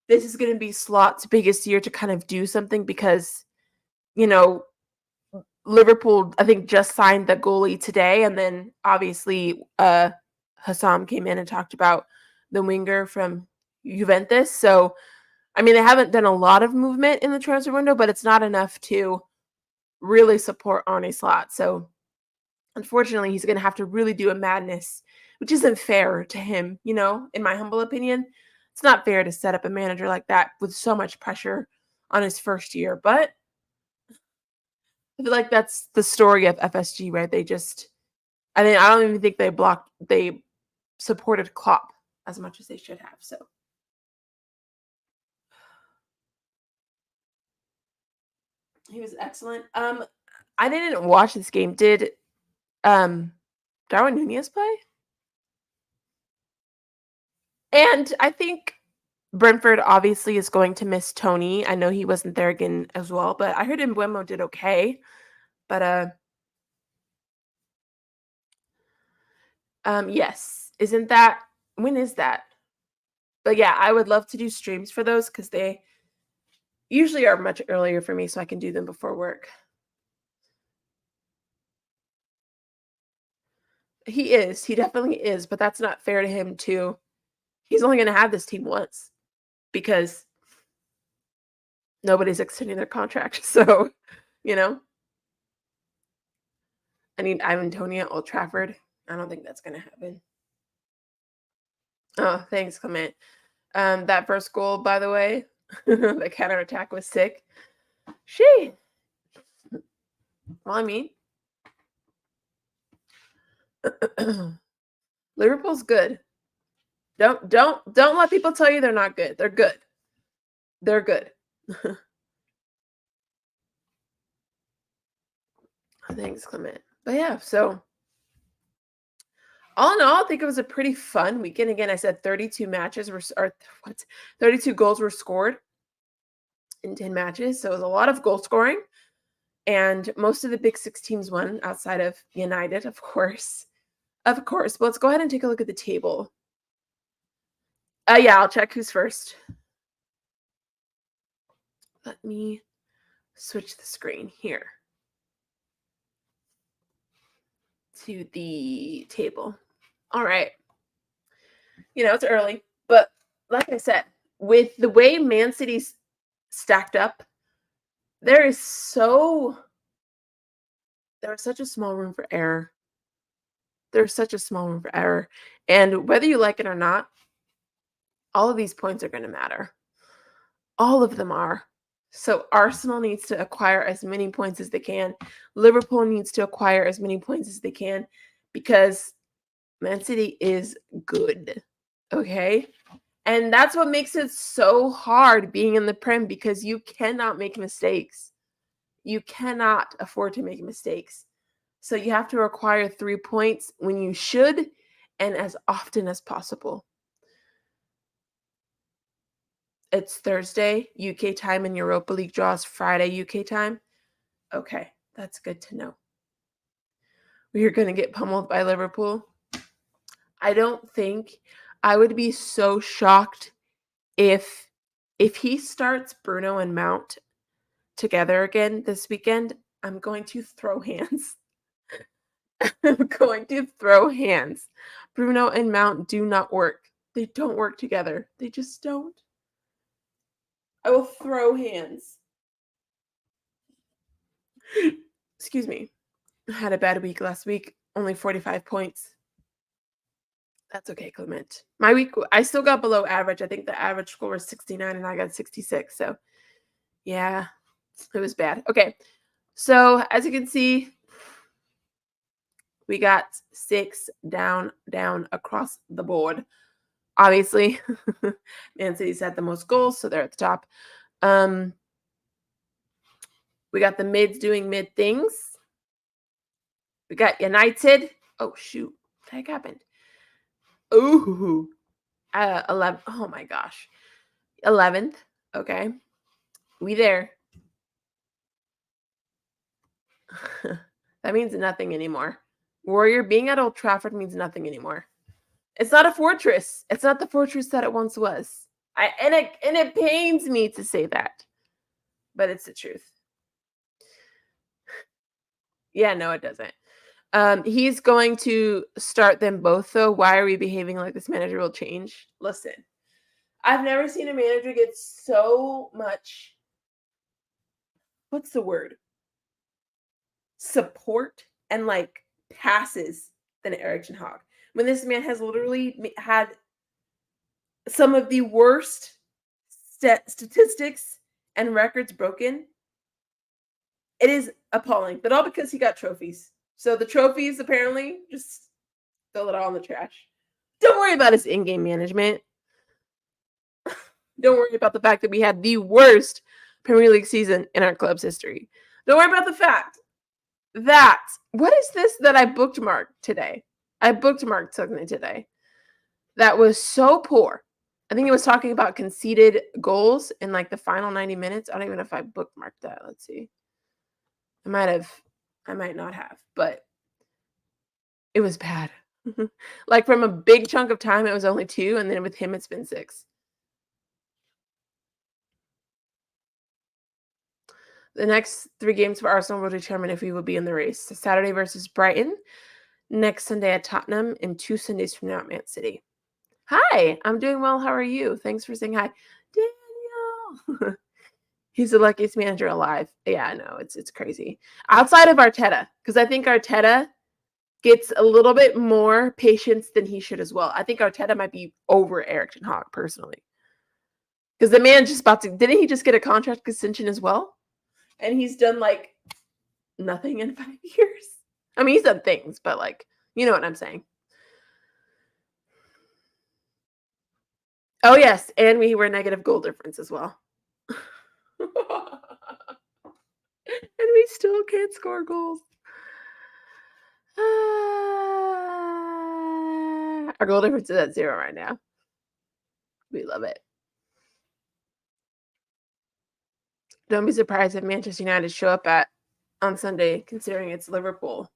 this is going to be Slot's biggest year to kind of do something because, Liverpool, I think, just signed the goalie today. And then obviously Hassam came in and talked about the winger from Juventus. So, I mean, they haven't done a lot of movement in the transfer window, but it's not enough to really support Arne Slot. So, unfortunately, he's going to have to really do a madness, which isn't fair to him, in my humble opinion. It's not fair to set up a manager like that with so much pressure on his first year. But I feel like that's the story of FSG, right? I don't even think they supported Klopp as much as they should have. So he was excellent. I didn't watch this game. Did Darwin Nunez play? And I think Brentford obviously is going to miss Tony. I know he wasn't there again as well, but I heard Mbeumo did okay. But yes. When is that? But yeah, I would love to do streams for those because they usually are much earlier for me, so I can do them before work. He definitely is, but that's not fair to him too. He's only going to have this team once because nobody's extending their contract. So, I need Ivan Toney at Old Trafford. I don't think that's going to happen. Oh, thanks, Clement. That first goal, by the way, the counterattack was sick. Well, I mean, Liverpool's good. Don't let people tell you they're not good. They're good. They're good. Thanks, Clement. But yeah, so all in all, I think it was a pretty fun weekend. Again, I said 32 matches were, or what? 32 goals were scored in 10 matches. So it was a lot of goal scoring. And most of the big six teams won outside of United, of course. Of course. But let's go ahead and take a look at the table. Yeah, I'll check who's first. Let me switch the screen here to the table. All right. It's early, but like I said, with the way Man City's stacked up, there is such a small room for error. There's such a small room for error. And whether you like it or not, all of these points are going to matter. All of them are. So Arsenal needs to acquire as many points as they can. Liverpool needs to acquire as many points as they can because Man City is good. Okay? And that's what makes it so hard being in the Prem because you cannot make mistakes. You cannot afford to make mistakes. So you have to acquire 3 points when you should and as often as possible. It's Thursday, UK time, and Europa League draws Friday, UK time. Okay, that's good to know. We are going to get pummeled by Liverpool. I don't think I would be so shocked if he starts Bruno and Mount together again this weekend. I'm going to throw hands. I'm going to throw hands. Bruno and Mount do not work. They don't work together. They just don't. I will throw hands. Excuse me. I had a bad week last week. Only 45 points. That's okay, Clement. My week, I still got below average. I think the average score was 69 and I got 66. So, yeah, it was bad. Okay. So, as you can see, we got 6 down across the board. Obviously, Man City's had the most goals, so they're at the top. We got the mids doing mid things. We got United. Oh, shoot. What the heck happened? Ooh. 11. Oh, my gosh. 11th. Okay. We there. That means nothing anymore. Warrior being at Old Trafford means nothing anymore. It's not a fortress. It's not the fortress that it once was. And it pains me to say that, but it's the truth. Yeah, no, it doesn't. He's going to start them both, though. Why are we behaving like this manager will change? Listen, I've never seen a manager get so much, what's the word? Support and passes than Erik ten Hag. When this man has literally had some of the worst statistics and records broken, it is appalling. But all because he got trophies. So the trophies, apparently, just throw it all in the trash. Don't worry about his in-game management. Don't worry about the fact that we had the worst Premier League season in our club's history. Don't worry about the fact that, what is this that I bookmarked today? I bookmarked something today that was so poor. I think it was talking about conceded goals in the final 90 minutes. I don't even know if I bookmarked that. Let's see. I might not have, but it was bad. From a big chunk of time, it was only 2, and then with him, it's been 6. The next 3 games for Arsenal will determine if we will be in the race. Saturday versus Brighton, next Sunday at Tottenham, and 2 Sundays from now at Man City. Hi, I'm doing well. How are you? Thanks for saying hi. Daniel. He's the luckiest manager alive. Yeah, I know. It's crazy. Outside of Arteta, because I think Arteta gets a little bit more patience than he should as well. I think Arteta might be over Erik ten Hag, personally. Because the man just didn't he just get a contract extension as well? And he's done nothing in 5 years. I mean, he's done things, but You know what I'm saying. Oh, yes, and we were negative goal difference as well. And we still can't score goals. Our goal difference is at 0 right now. We love it. Don't be surprised if Manchester United show up on Sunday, considering it's Liverpool.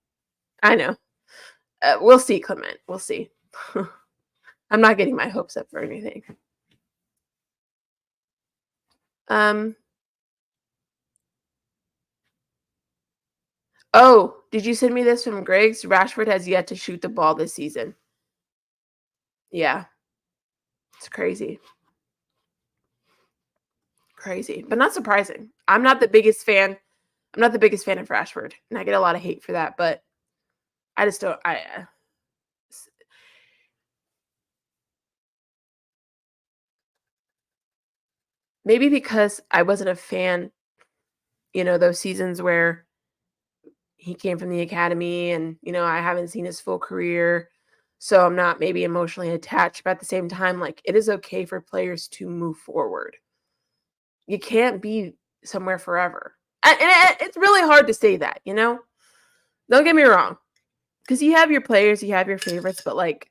I know. We'll see, Clement. We'll see. I'm not getting my hopes up for anything. Oh, did you send me this from Greg's? Rashford has yet to shoot the ball this season. Yeah. It's crazy. Crazy, but not surprising. I'm not the biggest fan of Rashford, and I get a lot of hate for that, but I just don't maybe because I wasn't a fan, those seasons where he came from the academy and, I haven't seen his full career, so I'm not maybe emotionally attached, but at the same time, like, it is okay for players to move forward. You can't be somewhere forever. And it's really hard to say that, Don't get me wrong, because you have your players, you have your favorites, but, like,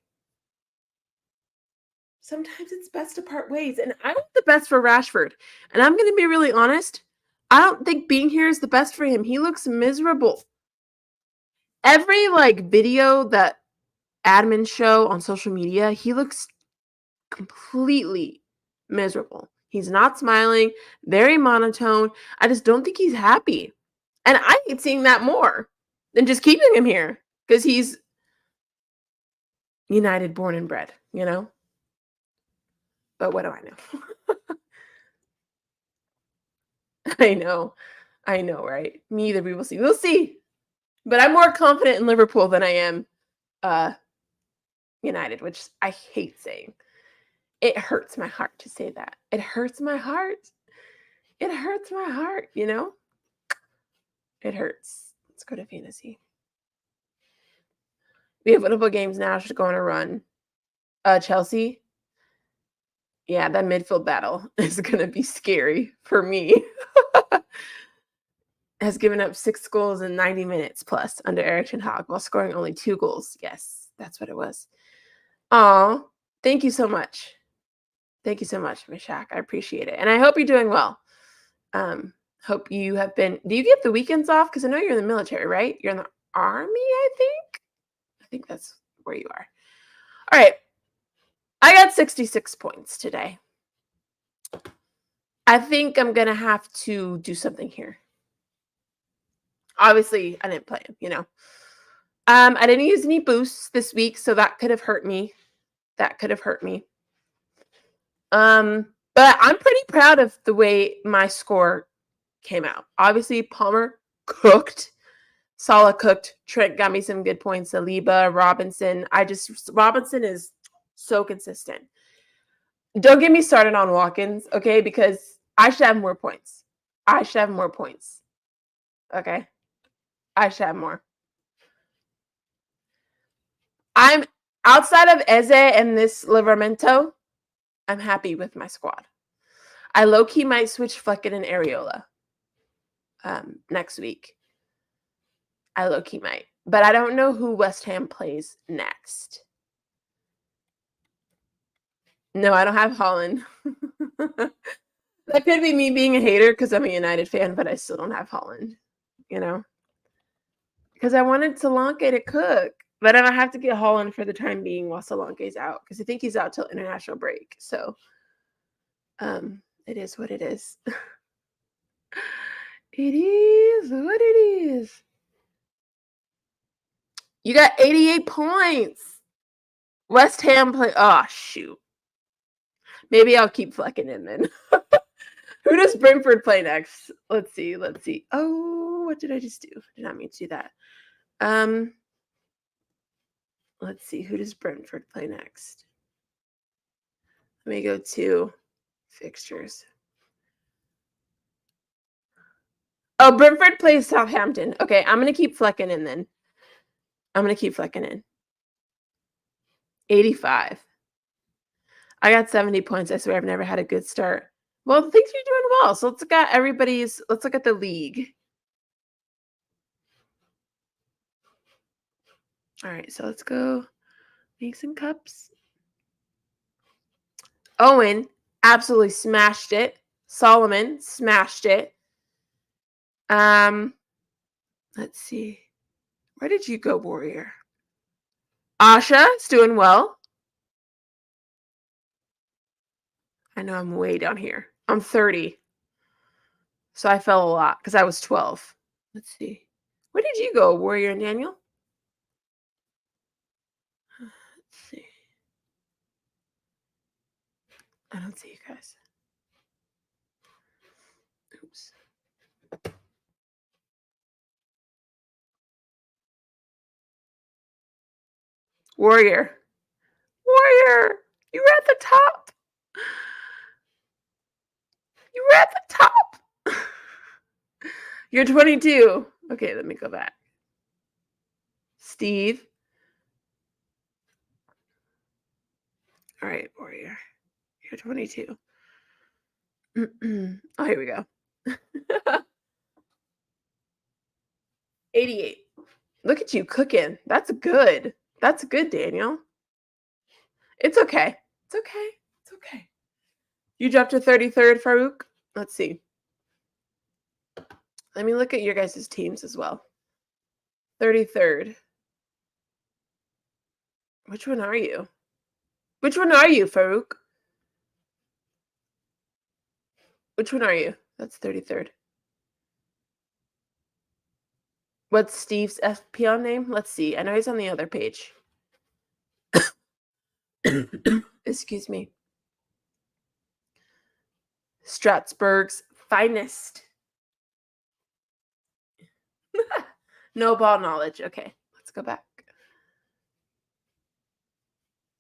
sometimes it's best to part ways, and I want the best for Rashford, and I'm gonna be really honest, I don't think being here is the best for him. He looks miserable. Every, like, video that admins show on social media, he looks completely miserable. He's not smiling, very monotone. I just don't think he's happy, and I hate seeing that more than just keeping him here because he's United born and bred, But what do I know? I know. I know, right? Me either. We will see. We'll see. But I'm more confident in Liverpool than I am uh United, which I hate saying. It hurts my heart to say that. It hurts my heart. It hurts my heart, It hurts. Let's go to fantasy. We have winnable games now. Should go on a run. Chelsea. Yeah, that midfield battle is gonna be scary for me. Has given up 6 goals in 90 minutes plus under Erik ten Hag while scoring only 2 goals. Yes, that's what it was. Oh, thank you so much. Thank you so much, Mishak. I appreciate it. And I hope you're doing well. Hope you have been. Do you get the weekends off? Because I know you're in the military, right? You're in the army, I think. I think that's where you are. All right. I got 66 points today. I think I'm going to have to do something here. Obviously, I didn't play him, I didn't use any boosts this week, so that could have hurt me. But I'm pretty proud of the way my score came out. Obviously, Palmer cooked. Salah cooked. Trent got me some good points. Saliba, Robinson. Robinson is so consistent. Don't get me started on Watkins, okay? Because I should have more points. Okay? I should have more. I'm outside of Eze and this Livramento, I'm happy with my squad. I low-key might switch Flecken and Areola next week. I low-key might. But I don't know who West Ham plays next. No, I don't have Holland. That could be me being a hater because I'm a United fan, but I still don't have Holland, Because I wanted Solanke to cook. But I have to get Holland for the time being while Solanke's out because I think he's out till international break. So it is what it is. It is what it is. You got 88 points. West Ham play. Oh, shoot. Maybe I'll keep Flecken in then. Who does Brentford play next? Let's see. Oh, what did I just do? I did not mean to do that. Let's see. Who does Brentford play next? Let me go to fixtures. Oh, Brentford plays Southampton. Okay, I'm going to keep Flecken in then. 85. I got 70 points. I swear I've never had a good start. Well, things you're doing well. So let's look at the league. All right, so let's go Mason Cups. Owen absolutely smashed it. Solomon smashed it. Let's see. Where did you go, Warrior? Asha is doing well. I know I'm way down here. I'm 30. So I fell a lot because I was 12. Let's see. Where did you go, Warrior and Daniel? Let's see. I don't see you guys. Oops. Warrior. Warrior! You were at the top. You were at the top. You're 22. Okay, let me go back. Steve. All right, Warrior. You're 22. Oh, here we go. 88. Look at you cooking. That's good. That's good, Daniel. It's okay. It's okay. It's okay. You dropped to 33rd, Farouk? Let's see. Let me look at your guys' teams as well. 33rd. Which one are you? Which one are you, Farouk? Which one are you? That's 33rd. What's Steve's FPL name? Let's see. I know he's on the other page. Excuse me. Strasbourg's finest. No ball knowledge. Okay, let's go back.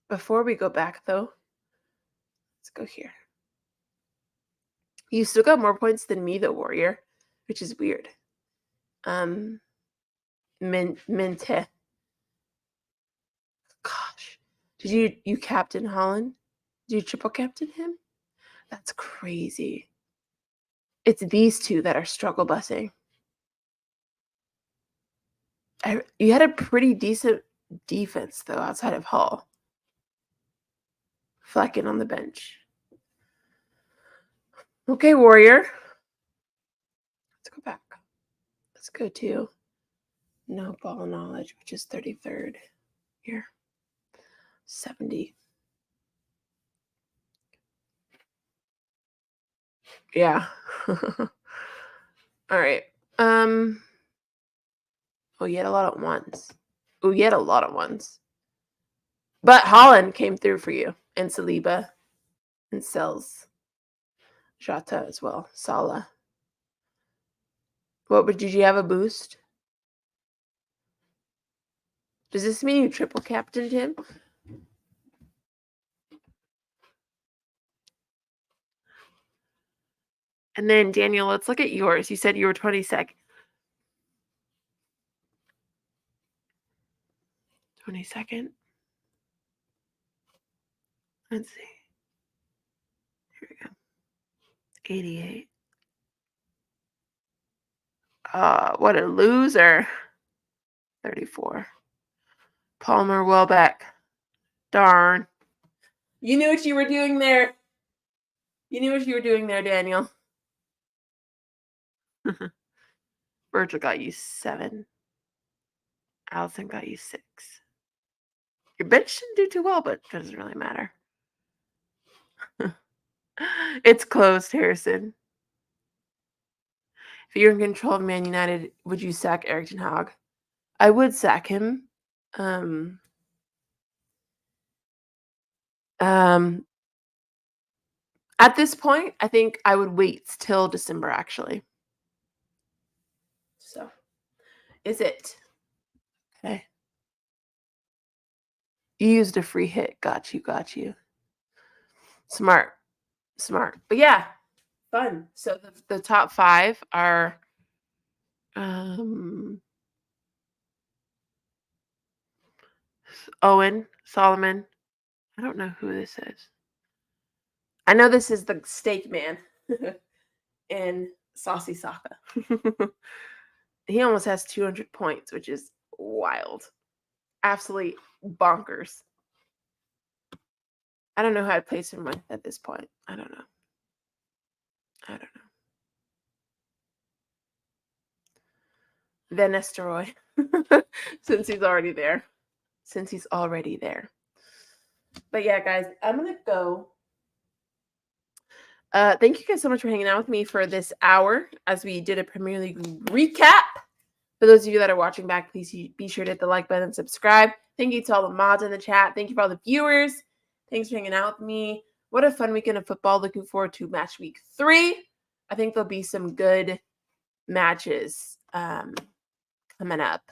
Before we go back, though, let's go here. You still got more points than me, though, Warrior, which is weird. Mente. Gosh. Did you captain Holland? Did you triple captain him? That's crazy. It's these two that are struggle busing. You had a pretty decent defense, though, outside of Hull. Flecken on the bench. Okay, Warrior. Let's go back. Let's go to no ball knowledge, which is 33rd. Here. 70. Yeah. All right. Oh, you had a lot of ones. Oh, you had a lot of ones. But Holland came through for you. And Saliba. And Sells. Jota as well. Salah. Did you have a boost? Does this mean you triple captained him? And then, Daniel, let's look at yours. You said you were 22nd. 22nd. Let's see. Here we go. 88. What a loser. 34. Palmer Welbeck. Darn. You knew what you were doing there. You knew what you were doing there, Daniel. Virgil got you 7. Allison got you 6. Your bench shouldn't do too well, but it doesn't really matter. It's closed, Harrison. If you're in control of Man United, would you sack Erik ten Hag? I would sack him. At this point, I think I would wait till December, actually. So, is it? Okay. You used a free hit. Got you. Smart. But yeah, fun. So the top 5 are Owen, Solomon, I don't know who this is. I know this is the steak man and Saucy Saka. He almost has 200 points, which is wild. Absolutely bonkers. I don't know how to place him at this point. I don't know. Van Nistelrooy. Since he's already there. But yeah, guys, I'm going to go. Thank you guys so much for hanging out with me for this hour as we did a Premier League recap. For those of you that are watching back, please be sure to hit the like button and subscribe. Thank you to all the mods in the chat. Thank you for all the viewers. Thanks for hanging out with me. What a fun weekend of football. Looking forward to match week 3. I think there'll be some good matches coming up.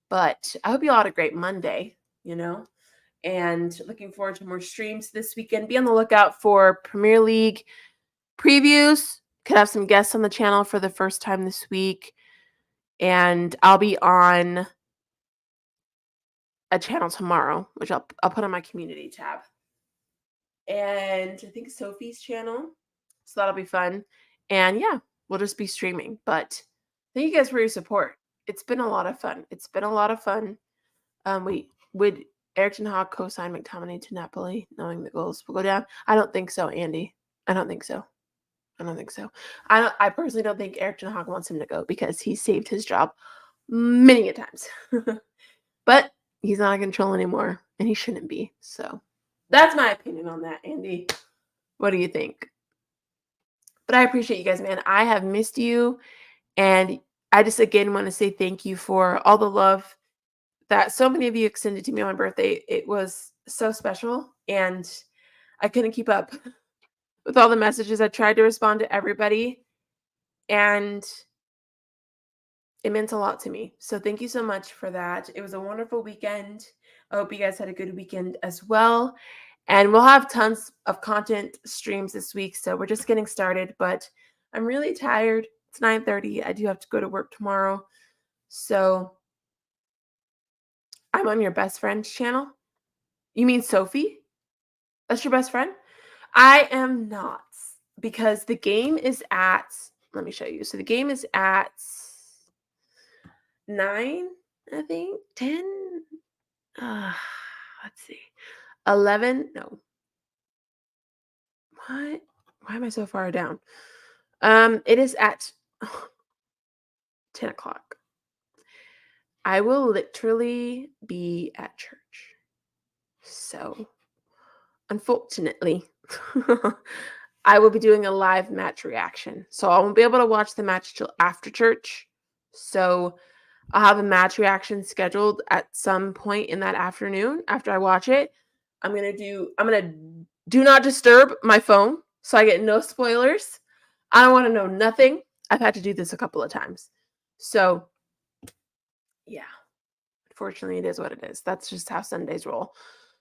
But I hope you all had a great Monday, and looking forward to more streams this weekend. Be on the lookout for Premier League previews. Could have some guests on the channel for the first time this week. And I'll be on a channel tomorrow, which I'll put on my community tab. And I think Sophie's channel. So that'll be fun. And yeah, we'll just be streaming. But thank you guys for your support. It's been a lot of fun. Would Eric Ten Hag co-sign McTominay to Napoli, knowing the goals will go down? I don't think so, Andy. I don't think so. I personally don't think Eric Ten Hag wants him to go because he saved his job many a times. But he's not in control anymore, and he shouldn't be. So that's my opinion on that, Andy. What do you think? But I appreciate you guys, man. I have missed you, and I just again want to say thank you for all the love that so many of you extended to me on my birthday. It was so special, and I couldn't keep up with all the messages. I tried to respond to everybody, and it meant a lot to me. So thank you so much for that. It was a wonderful weekend. I hope you guys had a good weekend as well. And we'll have tons of content streams this week. So we're just getting started, but I'm really tired. It's 9:30. I do have to go to work tomorrow. So I'm on your best friend's channel. You mean Sophie? That's your best friend? I am not, because the game is at, let me show you. So the game is at 9, I think, 10. Let's see. 11. No. What? Why am I so far down? It is at 10 o'clock. I will literally be at church. So, unfortunately, I will be doing a live match reaction. So I won't be able to watch the match till after church. So I'll have a match reaction scheduled at some point in that afternoon after I watch it. I'm gonna do not disturb my phone so I get no spoilers. I don't want to know nothing. I've had to do this a couple of times. So yeah, unfortunately it is what it is. That's just how Sundays roll.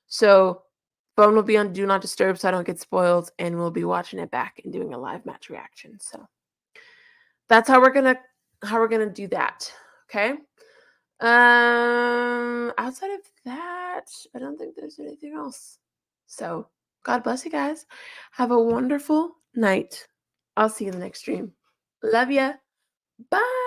So phone will be on do not disturb so I don't get spoiled, and we'll be watching it back and doing a live match reaction. So that's how we're gonna do that. Okay. Outside of that, I don't think there's anything else. So God bless you guys. Have a wonderful night. I'll see you in the next stream. Love ya. Bye.